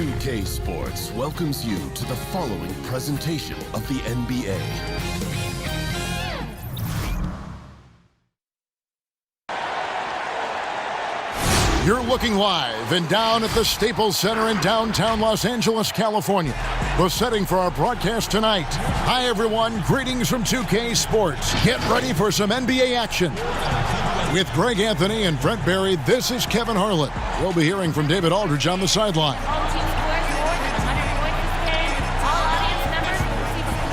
2K Sports welcomes you to the following presentation of the NBA. You're looking live and down at the Staples Center in downtown Los Angeles, California. The setting for our broadcast tonight. Hi, everyone. Greetings from 2K Sports. Get ready for some NBA action. With Greg Anthony and Brent Barry, this is Kevin Harlan. We'll be hearing from David Aldridge on the sideline.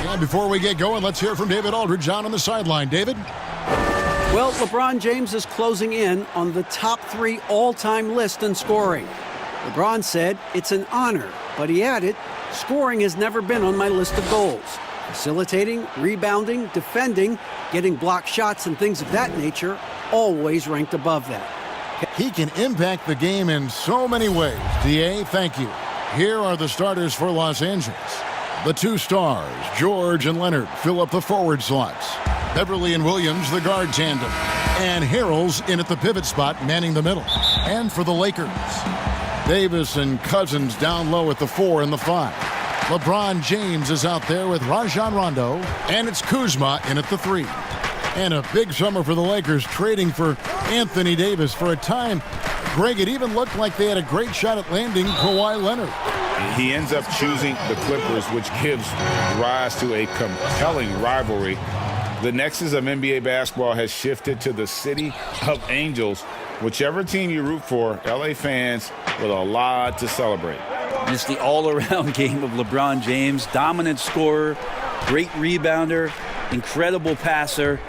And before we get going, let's hear from David Aldridge on the sideline. David? Well, LeBron James is closing in on the top 3 all-time list in scoring. LeBron said, "It's an honor," but he added, "Scoring has never been on my list of goals. Facilitating, rebounding, defending, getting blocked shots and things of that nature always ranked above that." He can impact the game in so many ways. DA, thank you. Here are the starters for Los Angeles. The 2 stars, George and Leonard, fill up the forward slots. Beverly and Williams, the guard tandem. And Harrell's in at the pivot spot, manning the middle. And for the Lakers, Davis and Cousins down low at the 4 and the 5. LeBron James is out there with Rajon Rondo. And it's Kuzma in at the 3. And a big summer for the Lakers, trading for Anthony Davis. For a time, Greg, it even looked like they had a great shot at landing Kawhi Leonard. He ends up choosing the Clippers, which gives rise to a compelling rivalry. The nexus of NBA basketball has shifted to the city of angels. Whichever team you root for, LA fans with a lot to celebrate. It's the all-around game of LeBron James. Dominant scorer, great rebounder, incredible passer,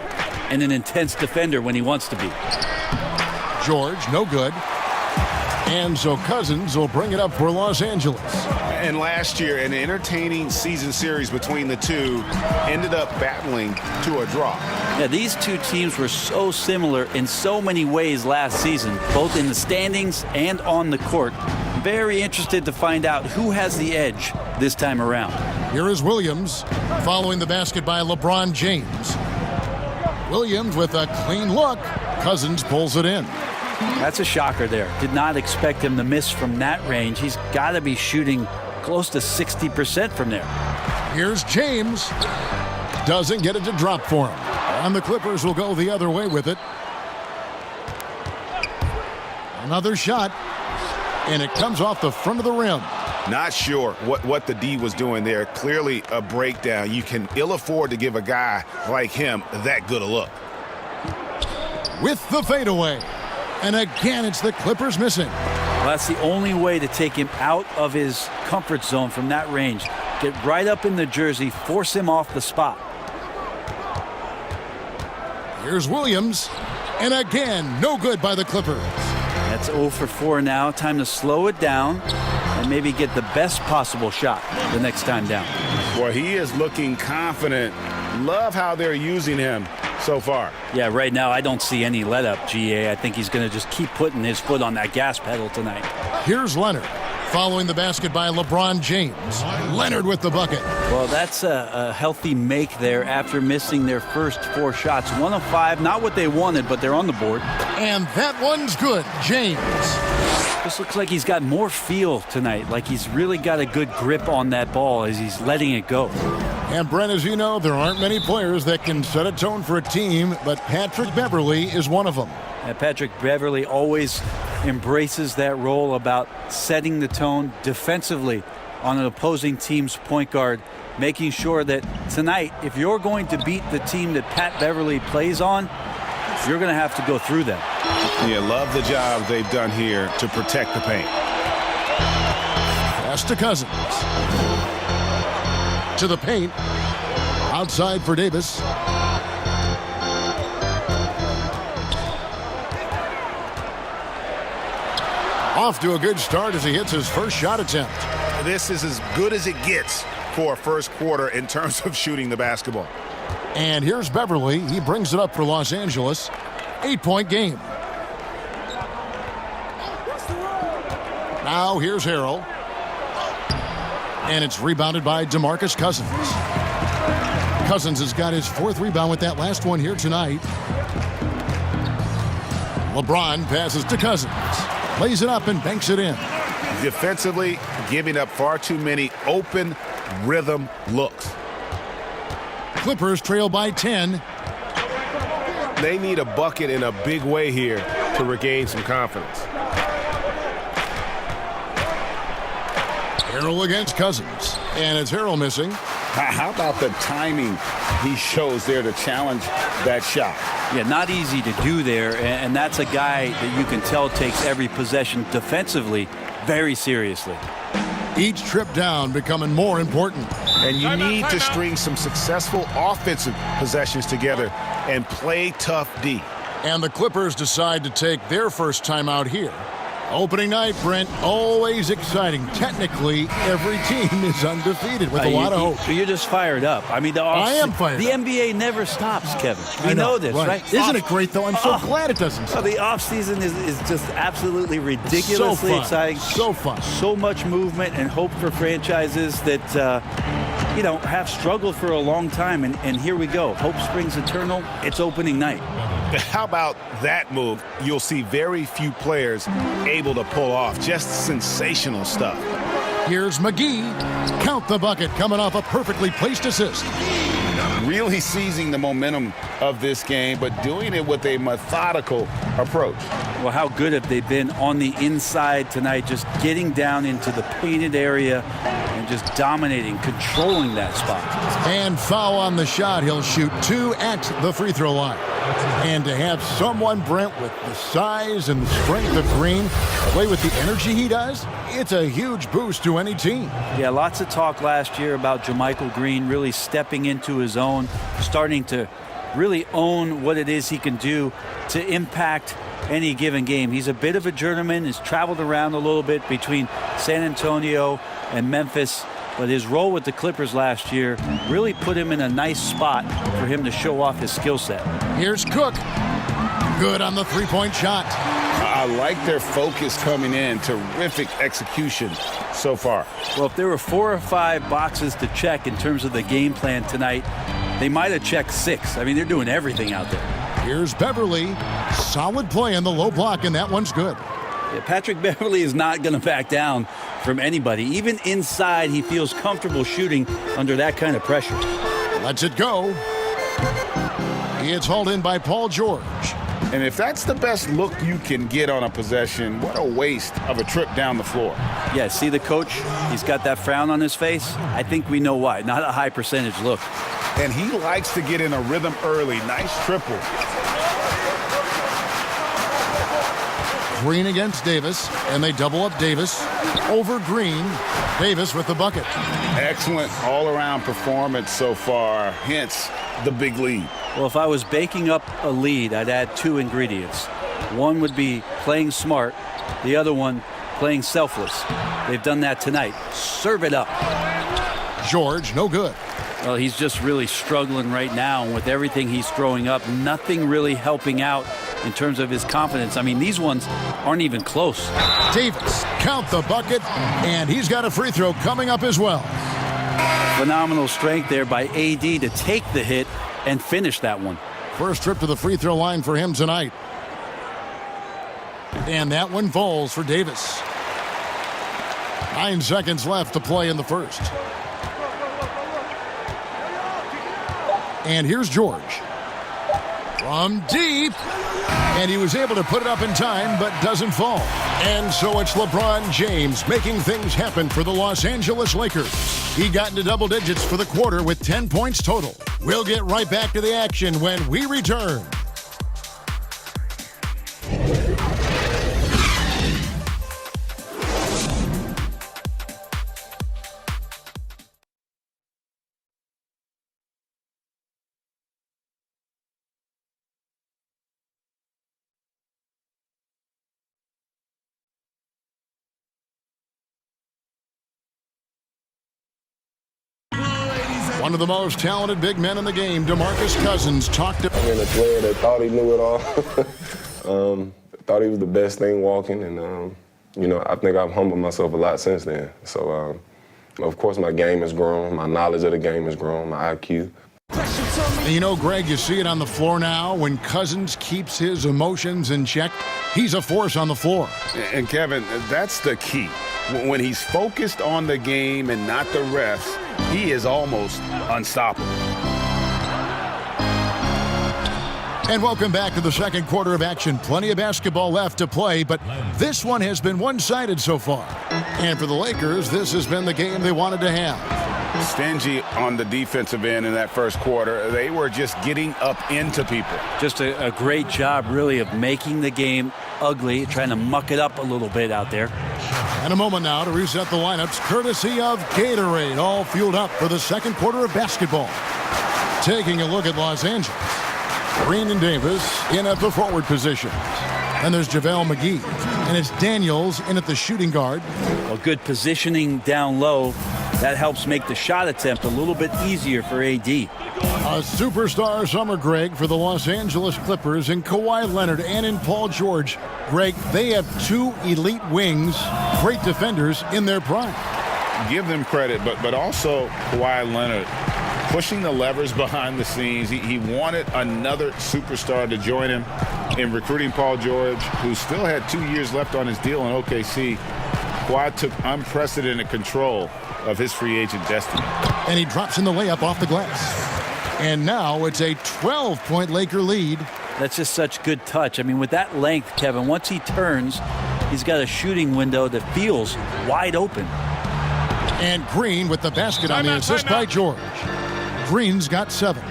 and an intense defender when he wants to be. George, no good. And so Cousins will bring it up for Los Angeles. And last year, an entertaining season series between the two ended up battling to a draw. Yeah, these two teams were so similar in so many ways last season, both in the standings and on the court. Very interested to find out who has the edge this time around. Here is Williams following the basket by LeBron James. Williams with a clean look. Cousins pulls it in. That's a shocker there. Did not expect him to miss from that range. He's got to be shooting close to 60% from there. Here's James. Doesn't get it to drop for him. And the Clippers will go the other way with it. Another shot. And it comes off the front of the rim. Not sure what the D was doing there. Clearly a breakdown. You can ill afford to give a guy like him that good a look. With the fadeaway. And again, it's the Clippers missing. Well, that's the only way to take him out of his comfort zone from that range. Get right up in the jersey, force him off the spot. Here's Williams. And again, no good by the Clippers. That's 0 for 4 now. Time to slow it down and maybe get the best possible shot the next time down. Well, he is looking confident. Love how they're using him so far. Yeah, right now I don't see any let up, GA. I think he's going to just keep putting his foot on that gas pedal tonight. Here's Leonard following the basket by LeBron James. Leonard with the bucket. Well, that's a healthy make there after missing their first 4 shots. 1 of 5, not what they wanted, but they're on the board. And that one's good. James. This looks like he's got more feel tonight, like he's really got a good grip on that ball as he's letting it go. And Brent, as you know, there aren't many players that can set a tone for a team, but Patrick Beverly is one of them. And Patrick Beverly always embraces that role about setting the tone defensively on an opposing team's point guard, making sure that tonight, if you're going to beat the team that Pat Beverly plays on, you're going to have to go through them. Yeah, love the job they've done here to protect the paint. Pass to Cousins. To the paint. Outside for Davis. Off to a good start as he hits his first shot attempt. This is as good as it gets for a first quarter in terms of shooting the basketball. And here's Beverly. He brings it up for Los Angeles. 8-point game. Now here's Harrell. And it's rebounded by DeMarcus Cousins. Cousins has got his 4th rebound with that last one here tonight. LeBron passes to Cousins. Lays it up and banks it in. Defensively, giving up far too many open rhythm looks. Clippers trail by 10. They need a bucket in a big way here to regain some confidence. Harrell against Cousins. And it's Harrell missing. How about the timing he shows there to challenge that shot? Yeah, not easy to do there, and that's a guy that you can tell takes every possession defensively very seriously. Each trip down becoming more important. And you need to string some successful offensive possessions together and play tough D. And the Clippers decide to take their first time out here. Opening night, Brent, always exciting. Technically, every team is undefeated with a lot of hope. You're just fired up. I mean, I am fired The up. NBA never stops, Kevin. We I know this, right? Isn't it great, though? I'm so glad it doesn't stop. The offseason is just absolutely ridiculously So fun. exciting. So fun. So much movement and hope for franchises that, have struggled for a long time. And here we go. Hope springs eternal. It's opening night. How about that move? You'll see very few players able to pull off. Just sensational stuff. Here's McGee. Count the bucket coming off a perfectly placed assist. Really seizing the momentum of this game, but doing it with a methodical approach. Well, how good have they been on the inside tonight, just getting down into the painted area and just dominating, controlling that spot. And foul on the shot. He'll shoot 2 at the free throw line. And to have someone, Brent, with the size and the strength of Green play with the energy he does, it's a huge boost to any team. Yeah, lots of talk last year about JaMychal Green really stepping into his own, starting to really own what it is he can do to impact any given game. He's a bit of a journeyman. He's traveled around a little bit between San Antonio and Memphis, but his role with the Clippers last year really put him in a nice spot for him to show off his skill set. Here's Cook. Good on the three-point shot. I like their focus coming in. Terrific execution so far. Well, if there were 4 or 5 boxes to check in terms of the game plan tonight, they might have checked 6. I mean, they're doing everything out there. Here's Beverly. Solid play in the low block, and that one's good. Yeah, Patrick Beverly is not going to back down from anybody. Even inside, he feels comfortable shooting under that kind of pressure. Lets it go. It's hauled in by Paul George. And if that's the best look you can get on a possession, what a waste of a trip down the floor. Yeah, see the coach? He's got that frown on his face. I think we know why. Not a high percentage look. And he likes to get in a rhythm early. Nice triple. Green against Davis, and they double up Davis over Green. Davis with the bucket. Excellent all-around performance so far, hence the big lead. Well, if I was baking up a lead, I'd add 2 ingredients. One would be playing smart. The other one, playing selfless. They've done that tonight. Serve it up. George, no good. Well, he's just really struggling right now. And with everything he's throwing up, nothing really helping out in terms of his confidence. I mean, these ones aren't even close. Davis, count the bucket, and he's got a free throw coming up as well. Phenomenal strength there by AD to take the hit and finish that one. First trip to the free throw line for him tonight. And that one falls for Davis. 9 seconds left to play in the first. And here's George. From deep. And he was able to put it up in time, but doesn't fall. And so it's LeBron James making things happen for the Los Angeles Lakers. He got into double digits for the quarter with 10 points total. We'll get right back to the action when we return. One of the most talented big men in the game, DeMarcus Cousins, talked about. And a player that thought he knew it all, thought he was the best thing walking, and I think I've humbled myself a lot since then. So, of course, my game has grown, my knowledge of the game has grown, my IQ. And you know, Greg, you see it on the floor now. When Cousins keeps his emotions in check, he's a force on the floor. And Kevin, that's the key. When he's focused on the game and not the refs, he is almost unstoppable. And welcome back to the second quarter of action. Plenty of basketball left to play, but this one has been one-sided so far. And for the Lakers, this has been the game they wanted to have. Stingy on the defensive end in that first quarter. They were just getting up into people. Just a great job, really, of making the game ugly, trying to muck it up a little bit out there. And a moment now to reset the lineups, courtesy of Gatorade, all fueled up for the second quarter of basketball. Taking a look at Los Angeles. Green and Davis in at the forward positions. And there's JaVale McGee. And it's Daniels in at the shooting guard. Well, good positioning down low. That helps make the shot attempt a little bit easier for AD. A superstar summer, Greg, for the Los Angeles Clippers in Kawhi Leonard and in Paul George. Greg, they have two elite wings, great defenders in their prime. Give them credit, but also Kawhi Leonard pushing the levers behind the scenes. He wanted another superstar to join him in recruiting Paul George, who still had 2 years left on his deal in OKC. Kawhi took unprecedented control of his free agent destiny. And he drops in the layup off the glass. And now it's a 12-point Laker lead. That's just such good touch. I mean, with that length, Kevin, once he turns, he's got a shooting window that feels wide open. And Green with the basket on the assist by George. Green's got 7.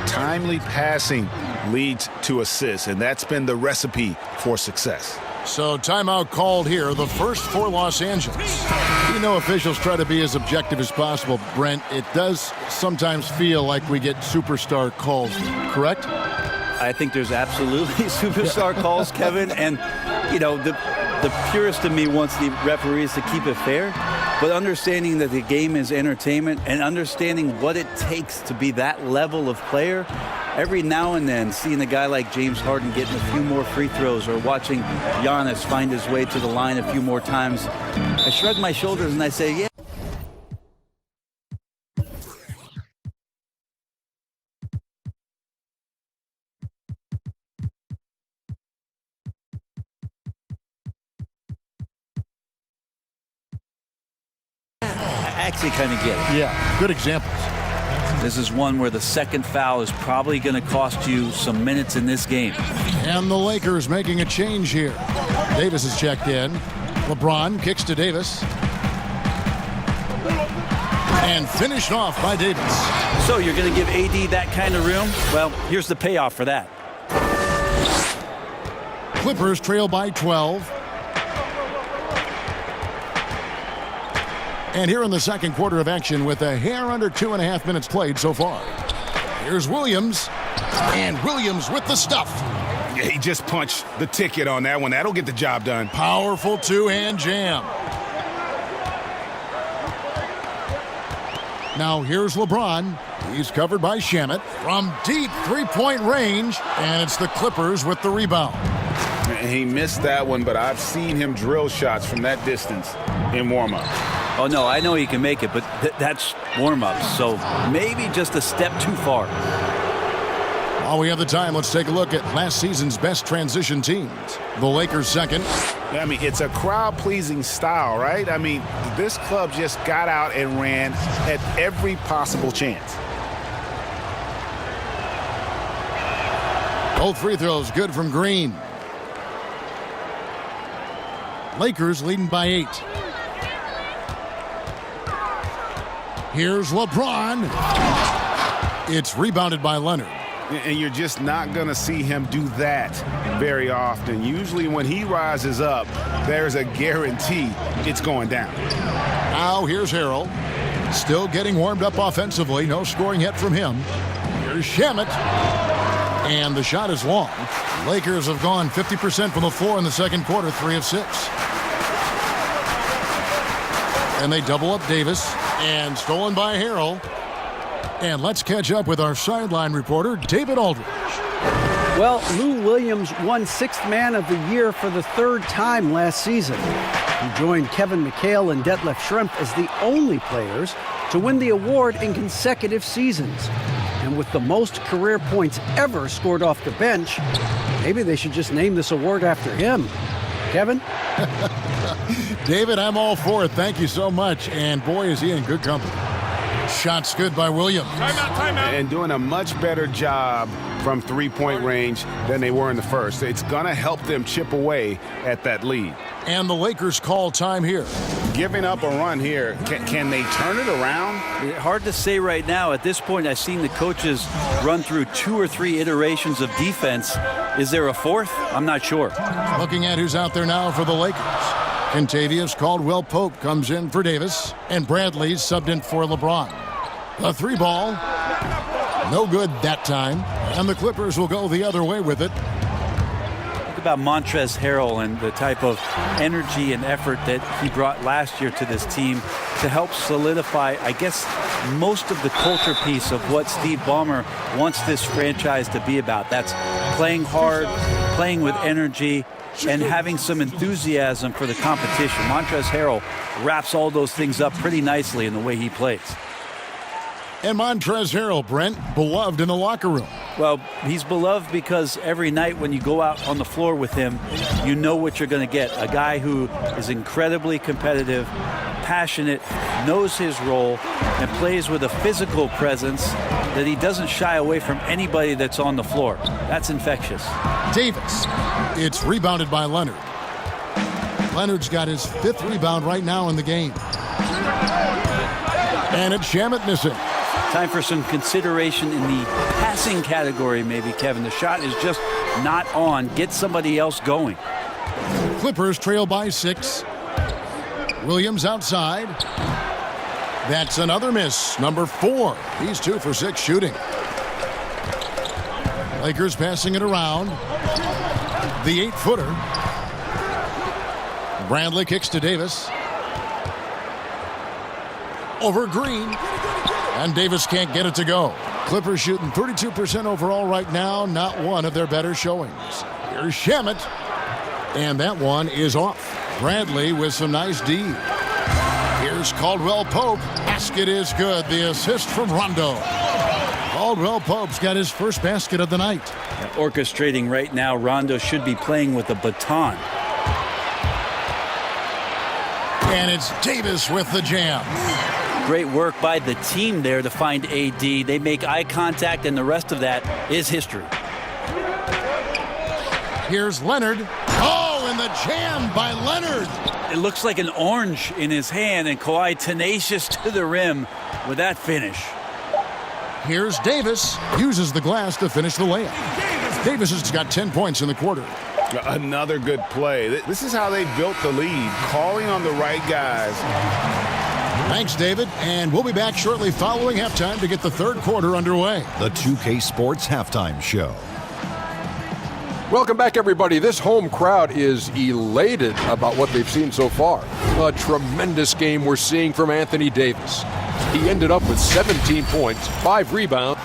Timely passing leads to assists, and that's been the recipe for success. So timeout called here, the first for Los Angeles. You know, officials try to be as objective as possible, Brent. It does sometimes feel like we get superstar calls, correct? I think there's absolutely superstar calls, Kevin. And, you know, the purist in me wants the referees to keep it fair. But understanding that the game is entertainment and understanding what it takes to be that level of player, every now and then seeing a guy like James Harden getting a few more free throws or watching Giannis find his way to the line a few more times, I shrug my shoulders and I say, yeah. I actually kind of get it. Yeah, good examples. This is one where the second foul is probably going to cost you some minutes in this game. And the Lakers making a change here. Davis is checked in. LeBron kicks to Davis. And finished off by Davis. So you're going to give AD that kind of room? Well, here's the payoff for that. Clippers trail by 12. And here in the second quarter of action with a hair under 2.5 minutes played so far. Here's Williams. And Williams with the stuff. Yeah, he just punched the ticket on that one. That'll get the job done. Powerful two-hand jam. Now here's LeBron. He's covered by Shamet from deep three-point range. And it's the Clippers with the rebound. He missed that one, but I've seen him drill shots from that distance in warm-up. Oh, no, I know he can make it, but that's warm-ups, so maybe just a step too far. While we have the time, let's take a look at last season's best transition teams. The Lakers second. I mean, it's a crowd-pleasing style, right? I mean, this club just got out and ran at every possible chance. Both free throws good from Green. Lakers leading by 8. Here's LeBron. It's rebounded by Leonard. And you're just not going to see him do that very often. Usually when he rises up, there's a guarantee it's going down. Now here's Harrell. Still getting warmed up offensively. No scoring yet from him. Here's Shamet. And the shot is long. Lakers have gone 50% from the floor in the second quarter, 3 of 6. And they double up Davis. And stolen by Harrell. And let's catch up with our sideline reporter, David Aldridge. Well, Lou Williams won Sixth Man of the Year for the 3rd time last season. He joined Kevin McHale and Detlef Schrempf as the only players to win the award in consecutive seasons. And with the most career points ever scored off the bench, maybe they should just name this award after him. Kevin? David, I'm all for it. Thank you so much. And boy, is he in good company. Shots good by Williams. Timeout. And doing a much better job from three-point range than they were in the first. It's going to help them chip away at that lead. And the Lakers call time here. Giving up a run here, can they turn it around? Hard to say right now. At this point, I've seen the coaches run through 2 or 3 iterations of defense. Is there a fourth? I'm not sure. Looking at who's out there now for the Lakers. Kentavious Caldwell-Pope comes in for Davis, and Bradley's subbed in for LeBron. The 3 ball, no good that time, and the Clippers will go the other way with it. Think about Montrezl Harrell and the type of energy and effort that he brought last year to this team to help solidify, I guess, most of the culture piece of what Steve Ballmer wants this franchise to be about. That's playing hard, playing with energy, and having some enthusiasm for the competition. Montrezl Harrell wraps all those things up pretty nicely in the way he plays. And Montrezl Harrell, Brent, beloved in the locker room. Well, he's beloved because every night when you go out on the floor with him, you know what you're going to get. A guy who is incredibly competitive, passionate, knows his role, and plays with a physical presence that he doesn't shy away from anybody that's on the floor. That's infectious. Davis. It's rebounded by Leonard. Leonard's got his 5th rebound right now in the game. And it's Shamet missing. Time for some consideration in the passing category, maybe, Kevin. The shot is just not on. Get somebody else going. Clippers trail by 6. Williams outside. That's another miss. Number 4. He's 2 for 6 shooting. Lakers passing it around. The 8-footer. Bradley kicks to Davis. Over Green. And Davis can't get it to go. Clippers shooting 32% overall right now. Not one of their better showings. Here's Shamet. And that one is off. Bradley with some nice D. Here's Caldwell-Pope. Basket is good. The assist from Rondo. Caldwell-Pope's got his first basket of the night. Orchestrating right now, Rondo should be playing with a baton. And it's Davis with the jam. Great work by the team there to find AD. They make eye contact, and the rest of that is history. Here's Leonard. Oh, and the jam by Leonard. It looks like an orange in his hand, and Kawhi tenacious to the rim with that finish. Here's Davis. Uses the glass to finish the layup. Davis has got 10 points in the quarter. Another good play. This is how they built the lead, calling on the right guys. Thanks, David. And we'll be back shortly following halftime to get the third quarter underway. The 2K Sports Halftime Show. Welcome back, everybody. This home crowd is elated about what they've seen so far. A tremendous game we're seeing from Anthony Davis. He ended up with 17 points, 5 rebounds.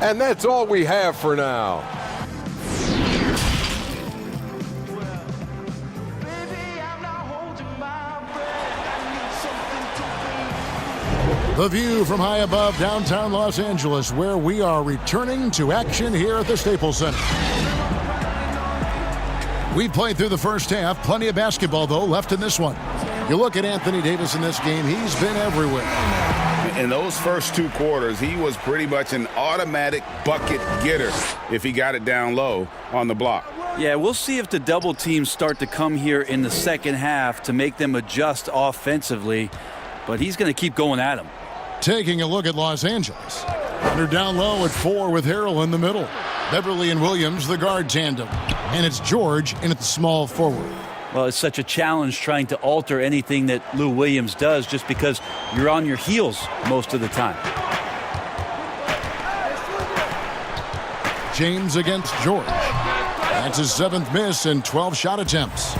And that's all we have for now. The view from high above downtown Los Angeles, where we are returning to action here at the Staples Center. We played through the first half. Plenty of basketball, though, left in this one. You look at Anthony Davis in this game, he's been everywhere. In those first 2 quarters, he was pretty much an automatic bucket getter if he got it down low on the block. Yeah, we'll see if the double teams start to come here in the second half to make them adjust offensively, but he's going to keep going at them. Taking a look at Los Angeles. They're down low at 4 with Harrell in the middle. Beverly and Williams, the guard tandem. And it's George in at the small forward. Well, it's such a challenge trying to alter anything that Lou Williams does just because you're on your heels most of the time. James against George. That's his 7th miss in 12 shot attempts.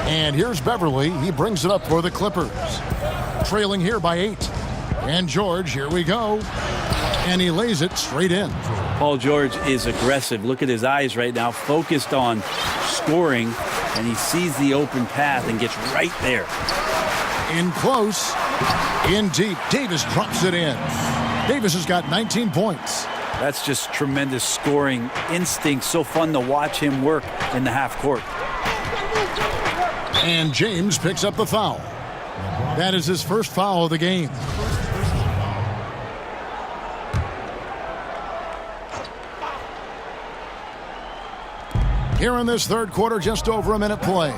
And here's Beverly. He brings it up for the Clippers. Trailing here by 8. And George, here we go. And he lays it straight in. Paul George is aggressive. Look at his eyes right now, focused on scoring, and he sees the open path and gets right there. In close, in deep, Davis drops it in. Davis has got 19 points. That's just tremendous scoring instinct. So fun to watch him work in the half court. And James picks up the foul. That is his first foul of the game. Here in this third quarter, just over a minute play.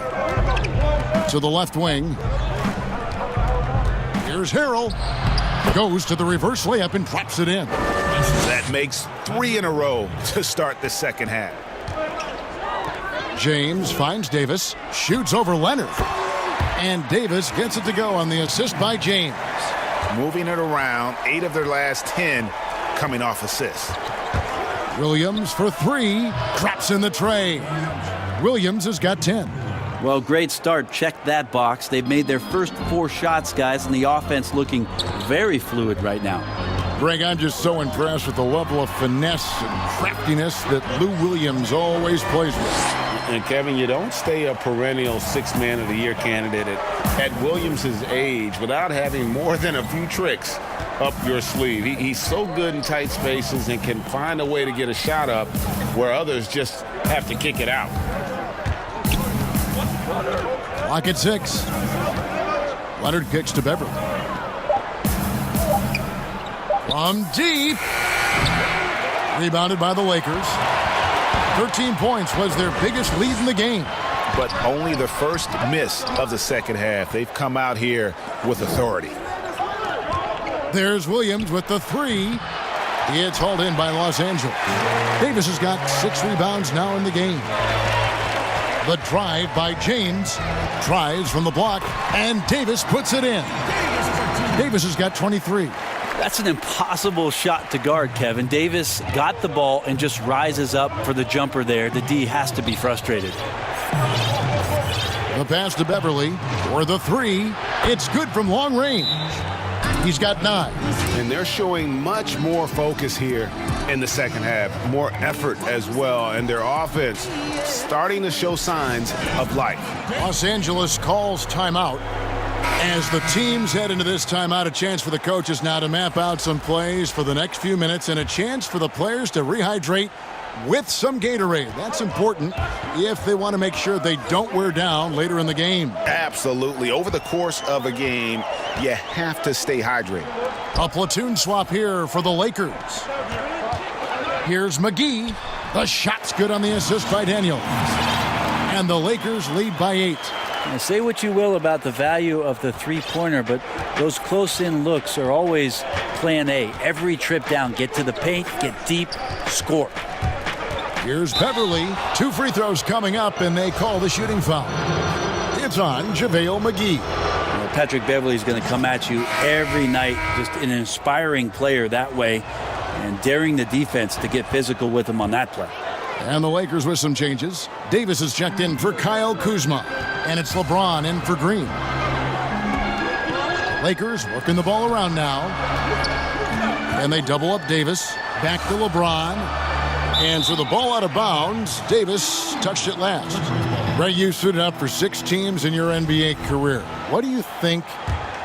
To the left wing. Here's Harrell. Goes to the reverse layup and drops it in. That makes 3 in a row to start the second half. James finds Davis, shoots over Leonard. And Davis gets it to go on the assist by James. Moving it around, 8 of their last 10 coming off assists. Williams for 3, drops in the tray. Williams has got 10. Well, great start. Check that box. They've made their first 4 shots, guys, and the offense looking very fluid right now. Greg, I'm just so impressed with the level of finesse and craftiness that Lou Williams always plays with. And Kevin, you don't stay a perennial 6th Man of the Year candidate at Williams' age without having more than a few tricks up your sleeve. He's so good in tight spaces and can find a way to get a shot up where others just have to kick it out. Clock at 6. Leonard kicks to Beverly. From deep. Rebounded by the Lakers. 13 points was their biggest lead in the game. But only the first miss of the second half. They've come out here with authority. There's Williams with the 3. It's hauled in by Los Angeles. Davis has got 6 rebounds now in the game. The drive by James. Tries from the block, and Davis puts it in. Davis has got 23. That's an impossible shot to guard, Kevin. Davis got the ball and just rises up for the jumper there. The D has to be frustrated. The pass to Beverly for the 3. It's good from long range. He's got 9. And they're showing much more focus here in the second half. More effort as well. And their offense starting to show signs of life. Los Angeles calls timeout. As the teams head into this timeout, a chance for the coaches now to map out some plays for the next few minutes and a chance for the players to rehydrate with some Gatorade. That's important if they want to make sure they don't wear down later in the game. Absolutely. Over the course of a game, you have to stay hydrated. A platoon swap here for the Lakers. Here's McGee. The shot's good on the assist by Daniels. And the Lakers lead by 8. Now, say what you will about the value of the three-pointer, but those close-in looks are always plan A. Every trip down, get to the paint, get deep, score. Here's Beverly. 2 free throws coming up, and they call the shooting foul. It's on JaVale McGee. Well, Patrick Beverly is going to come at you every night, just an inspiring player that way, and daring the defense to get physical with him on that play. And the Lakers with some changes. Davis is checked in for Kyle Kuzma. And it's LeBron in for Green. Lakers working the ball around now. And they double up Davis. Back to LeBron. And so the ball out of bounds. Davis touched it last. Greg, you suited up for 6 teams in your NBA career. What do you think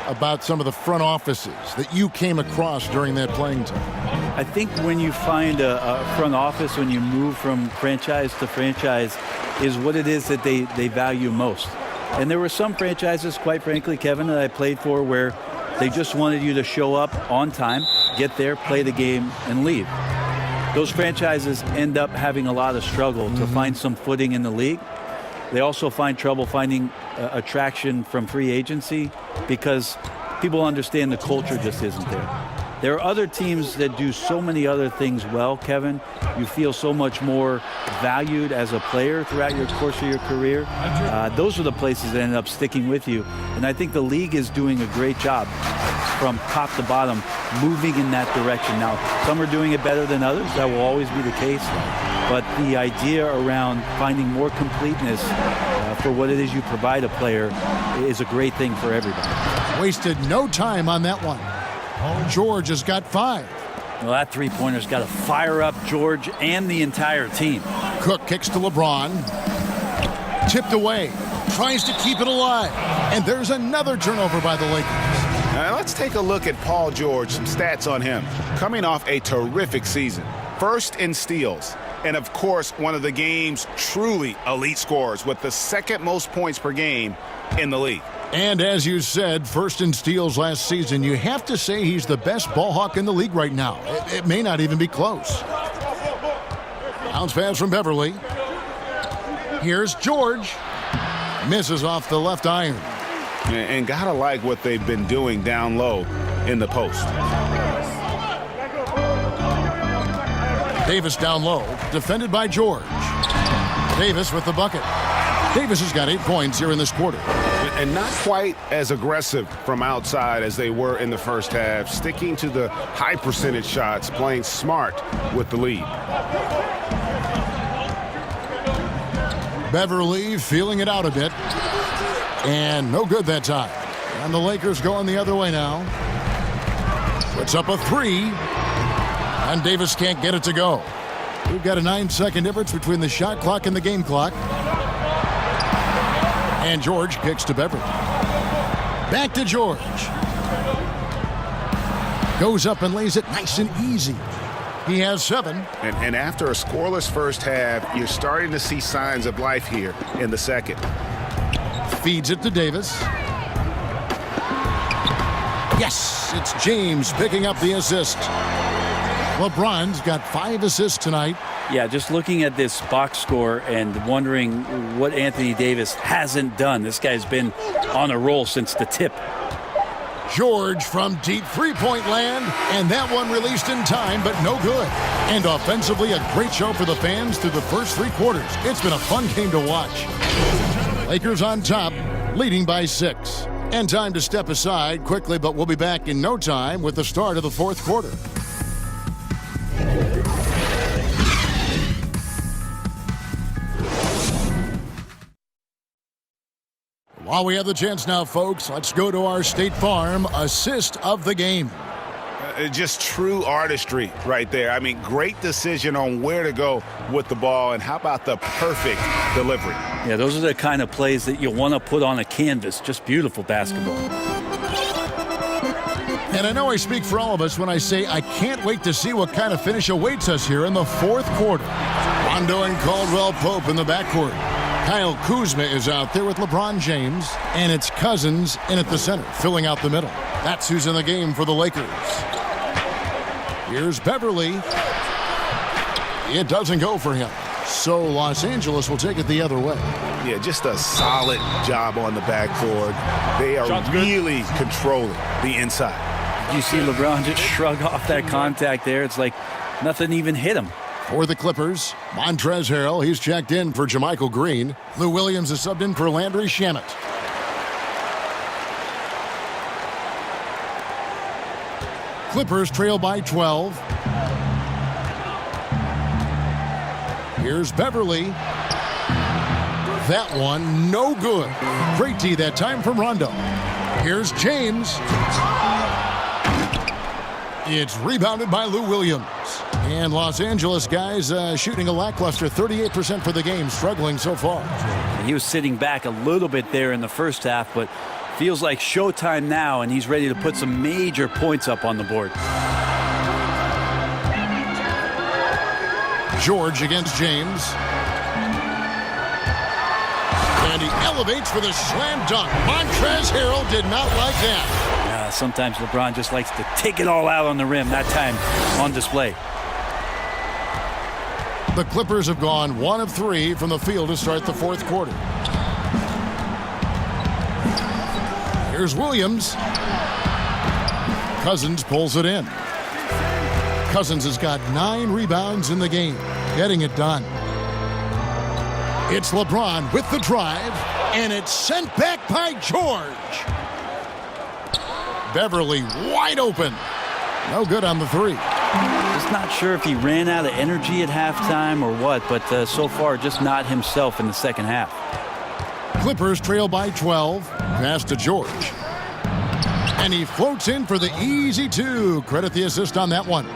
about some of the front offices that you came across during that playing time? I think when you find a front office, when you move from franchise to franchise, is what it is that they value most. And there were some franchises, quite frankly, Kevin, that I played for where they just wanted you to show up on time, get there, play the game, and leave. Those franchises end up having a lot of struggle to find some footing in the league. They also find trouble finding attraction from free agency because people understand the culture just isn't there. There are other teams that do so many other things well, Kevin. You feel so much more valued as a player throughout your course of your career. Those are the places that end up sticking with you. And I think the league is doing a great job from top to bottom, moving in that direction. Now, some are doing it better than others. That will always be the case. But the idea around finding more completeness for what it is you provide a player is a great thing for everybody. Wasted no time on that one. George has got 5. Well, that three-pointer's got to fire up George and the entire team. Cook kicks to LeBron. Tipped away. Tries to keep it alive. And there's another turnover by the Lakers. Now let's take a look at Paul George, some stats on him. Coming off a terrific season. First in steals. And, of course, one of the game's truly elite scorers with the second most points per game in the league. And as you said, first in steals last season. You have to say he's the best ball hawk in the league right now. It may not even be close. Bounce pass from Beverly. Here's George. Misses off the left iron. And gotta like what they've been doing down low in the post. Davis down low, defended by George. Davis with the bucket. Davis has got 8 points here in this quarter. And not quite as aggressive from outside as they were in the first half, sticking to the high percentage shots, playing smart with the lead. Beverly feeling it out a bit. And no good that time. And the Lakers going the other way now. Puts up a 3. And Davis can't get it to go. We've got a 9-second difference between the shot clock and the game clock. And George kicks to Beverly. Back to George. Goes up and lays it nice and easy. He has 7. And after a scoreless first half, you're starting to see signs of life here in the second. Feeds it to Davis. Yes, it's James picking up the assist. LeBron's got 5 assists tonight. Yeah, just looking at this box score and wondering what Anthony Davis hasn't done. This guy's been on a roll since the tip. George from deep three-point land, and that one released in time, but no good. And offensively, a great show for the fans through the first 3 quarters. It's been a fun game to watch. Lakers on top, leading by 6. And time to step aside quickly, but we'll be back in no time with the start of the 4th quarter. While we have the chance now, folks, let's go to our State Farm assist of the game. Just true artistry right there. I mean, great decision on where to go with the ball, and how about the perfect delivery? Yeah, those are the kind of plays that you want to put on a canvas. Just beautiful basketball. And I know I speak for all of us when I say I can't wait to see what kind of finish awaits us here in the 4th quarter. Rondo and Caldwell Pope in the backcourt. Kyle Kuzma is out there with LeBron James, and it's Cousins in at the center, filling out the middle. That's who's in the game for the Lakers. Here's Beverly. It doesn't go for him. So Los Angeles will take it the other way. Yeah, just a solid job on the backboard. They are really controlling the inside. You see LeBron just shrug off that contact there. It's like nothing even hit him. For the Clippers, Montrezl Harrell, he's checked in for JaMychal Green. Lou Williams is subbed in for Landry Shamet. Clippers trail by 12. Here's Beverly. That one, no good. Great D that time from Rondo. Here's James. It's rebounded by Lou Williams. And Los Angeles guys shooting a lackluster 38% for the game, struggling so far. He was sitting back a little bit there in the first half, but feels like showtime now, and he's ready to put some major points up on the board. George against James. And he elevates for the slam dunk. Montrezl Harrell did not like that. Sometimes LeBron just likes to take it all out on the rim, that time on display. The Clippers have gone 1 of 3 from the field to start the 4th quarter. Here's Williams. Cousins pulls it in. Cousins has got 9 rebounds in the game, getting it done. It's LeBron with the drive, and it's sent back by George. Beverly wide open. No good on the 3. Just not sure if he ran out of energy at halftime or what, but so far just not himself in the second half. Clippers trail by 12. Pass to George. And he floats in for the easy 2. Credit the assist on that one.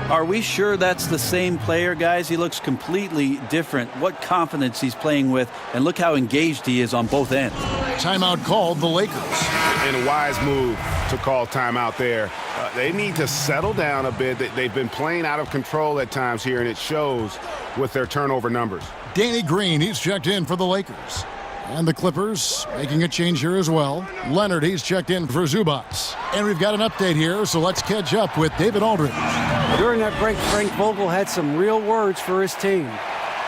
Are we sure that's the same player, guys? He looks completely different. What confidence he's playing with, and look how engaged he is on both ends. Timeout called the Lakers. And a wise move to call timeout there. They need to settle down a bit. They've been playing out of control at times here, and it shows with their turnover numbers. Danny Green, he's checked in for the Lakers. And the Clippers making a change here as well. Leonard, he's checked in for Zubats. And we've got an update here, so let's catch up with David Aldridge. During that break, Frank Vogel had some real words for his team.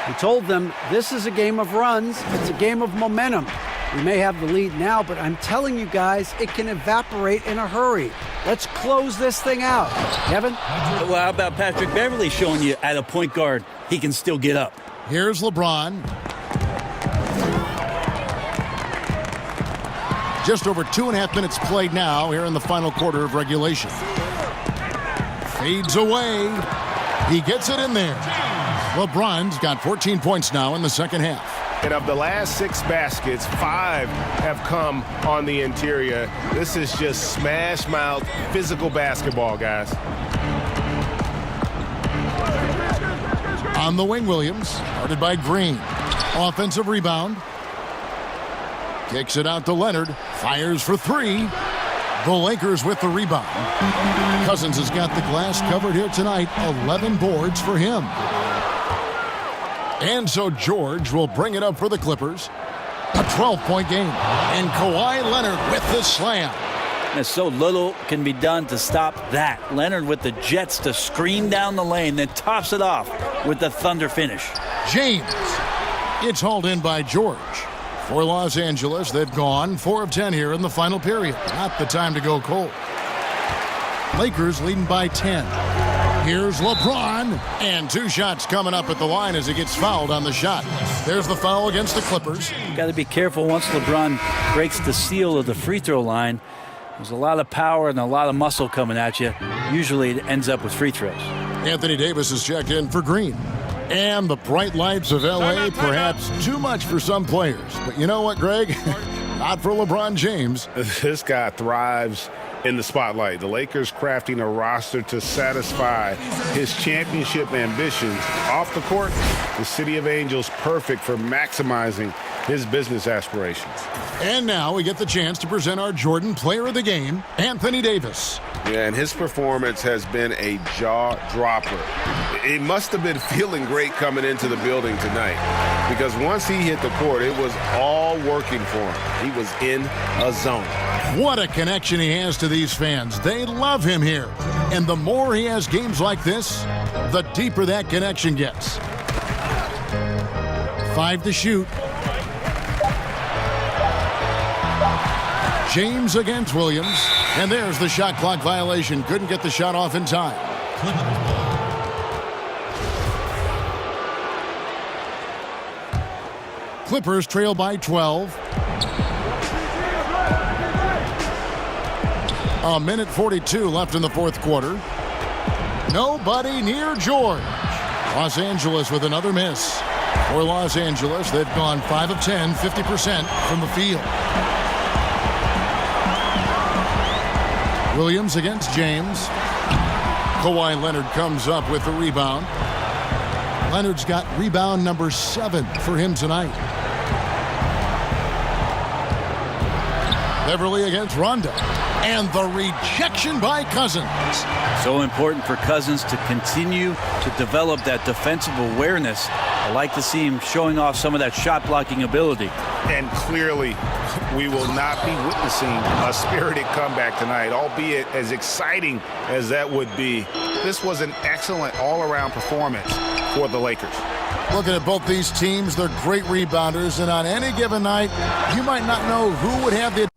He told them, this is a game of runs. It's a game of momentum. We may have the lead now, but I'm telling you guys, it can evaporate in a hurry. Let's close this thing out. Kevin? Well, how about Patrick Beverly showing you at a point guard he can still get up? Here's LeBron. Just over 2.5 minutes played now here in the final quarter of regulation. Fades away. He gets it in there. LeBron's got 14 points now in the second half. And of the last 6 baskets, 5 have come on the interior. This is just smash mouth physical basketball, guys. On the wing, Williams, guarded by Green. Offensive rebound. Kicks it out to Leonard. Fires for 3. The Lakers with the rebound. Cousins has got the glass covered here tonight. 11 boards for him. And so George will bring it up for the Clippers. A 12-point game. And Kawhi Leonard with the slam. And so little can be done to stop that. Leonard with the Jets to screen down the lane, then tops it off with the thunder finish. James. It's hauled in by George. For Los Angeles, they've gone 4 of 10 here in the final period. Not the time to go cold. Lakers leading by 10. Here's LeBron, and 2 shots coming up at the line as he gets fouled on the shot. There's the foul against the Clippers. Got to be careful once LeBron breaks the seal of the free throw line. There's a lot of power and a lot of muscle coming at you. Usually it ends up with free throws. Anthony Davis is checked in for Green. And the bright lights of L.A., perhaps too much for some players. But you know what, Greg? Not for LeBron James. This guy thrives in the spotlight. The Lakers crafting a roster to satisfy his championship ambitions. Off the court, the City of Angels perfect for maximizing his business aspirations. And now we get the chance to present our Jordan Player of the Game, Anthony Davis. Yeah, and his performance has been a jaw-dropper. He must have been feeling great coming into the building tonight, because once he hit the court, it was all working for him. He was in a zone. What a connection he has to these fans. They love him here. And the more he has games like this, the deeper that connection gets. 5 to shoot. James against Williams. And there's the shot clock violation. Couldn't get the shot off in time. Clippers trail by 12. A minute 42 left in the fourth quarter. Nobody near George. Los Angeles with another miss. For Los Angeles, they've gone 5 of 10, 50% from the field. Williams against James. Kawhi Leonard comes up with the rebound. Leonard's got rebound number 7 for him tonight. Beverly against Rondo. And the rejection by Cousins. So important for Cousins to continue to develop that defensive awareness. I like to see him showing off some of that shot blocking ability. And clearly, we will not be witnessing a spirited comeback tonight, albeit as exciting as that would be. This was an excellent all-around performance for the Lakers. Looking at both these teams, they're great rebounders, and on any given night, you might not know who would have the